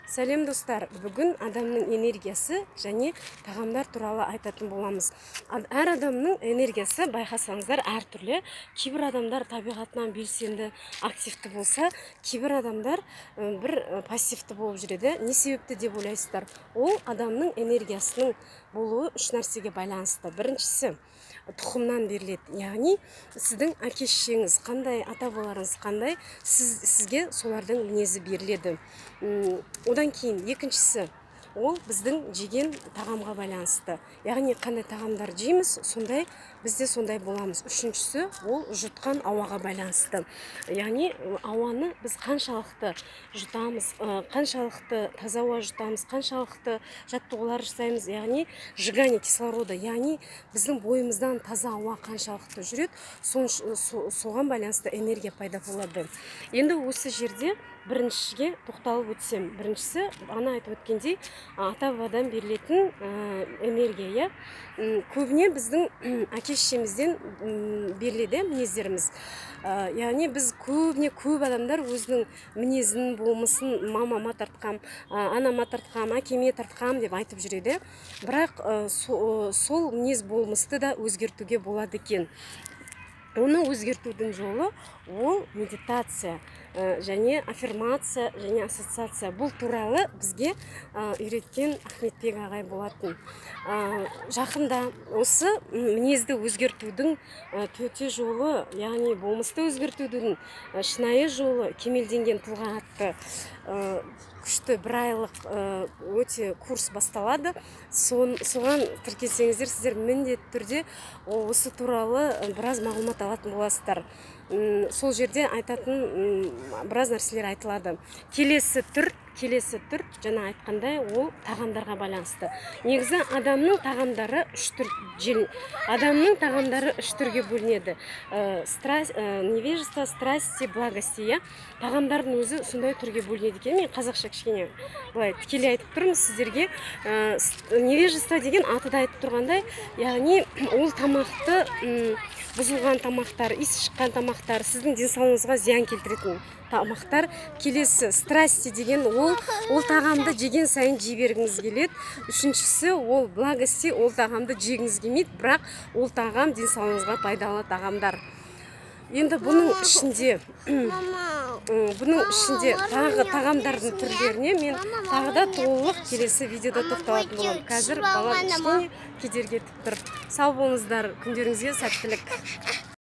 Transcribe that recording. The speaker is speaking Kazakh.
Сәлем достар, бүгін адамның энергиясы және тағамдар туралы айтатын боламыз. Әр адамның энергиясы байқасаңыздар әртүрлі. Кейбір адамдар табиғатынан белсенді, активті болса, кейбір адамдар бір пассивті болып жүреді. Не себепті деп ойлайсыздар? Ол адамның энергиясының болуы үш нәрсеге байланысты. Біріншісі тұқымнан беріледі, яғни сіздің әке-шешеңіз қандай, ата-бабаларыңыз қандай, сізге солардың мінезі беріледі. Одан кейін екіншісі, ол біздің жеген тағамға байланысты. Яғни қандай тағамдар жейміз, сондай бізде сондай боламыз. Үшіншісі, ол жұтқан ауаға байланысты. Яғни ауаны біз қаншалықты жұтамыз, қаншалықты таза ауа жұтамыз, қаншалықты жаттығулар жасаймыз, яғни сжигание кислорода, яғни біздің бойымыздан таза ауа қаншалықты жүреді, соған байланысты энергия пайда болады. Енді осы жерде біріншіге тоқталып өтсем, біріншісі ана айтып өткендей ата-бабадан берілетін энергия. Көбіне біздің әке-шешемізден беріледі мінездеріміз. Яғни біз көп адамдар өзінің мінезін, болмысын мамама тартқам, анама тартқам, әкеме тартқам деп айтып жүреді. Бірақ сол мінез болмысты да өзгертуге болады екен. Оны өзгертудің жолы ол медитация және аффирмация және ассоциация. Бұл туралы бізге үйреткен Ахметбек ағай болатын. Жақында осы мінезді өзгертудің төте жолы, яғни болмысты өзгертудің шынайы жолы кемелденген тұлға атты күшті бір айлық өте курс басталады. Соған тіркелсеңіздер, сіздер міндетті түрде осы туралы біраз мағлұмат алатын боласыздар. Сол жерде айтатын біраз нәрселер айтылады. Келесі түр жаңа айтқандай, ол тағамдарға байланысты. Негізі адамның тағамдары үш түрге бөлінеді. Невежество, страсти, благости. Тағамдардың өзі сондай түрге бөлінеді екен. Мен қазақша кішкене былай тікелей айтып тұрмын сіздерге. Невежество деген аты да айтып тұрғандай, яғни ол тамақты, бұзылған тамақтар, иісі шыққан тамақтар, сіздің денсаулығыңызға зиян келтіретін тамақтар. Келесі страсти деген ол тағамды жеген сайын жей бергіңіз келеді. Үшіншісі ол благости, ол тағамды жегіңіз келмейді, бірақ ол тағам денсаулығыңызға пайдалы тағамдар. Енді бұның ішінде тағы тағамдардың түрлеріне мен тағы да толық келесі видеода тоқталатын боламын. Қазір балам кішкене кедергі етіп тұр. Сау болыңыздар, күндеріңізге сәттілік.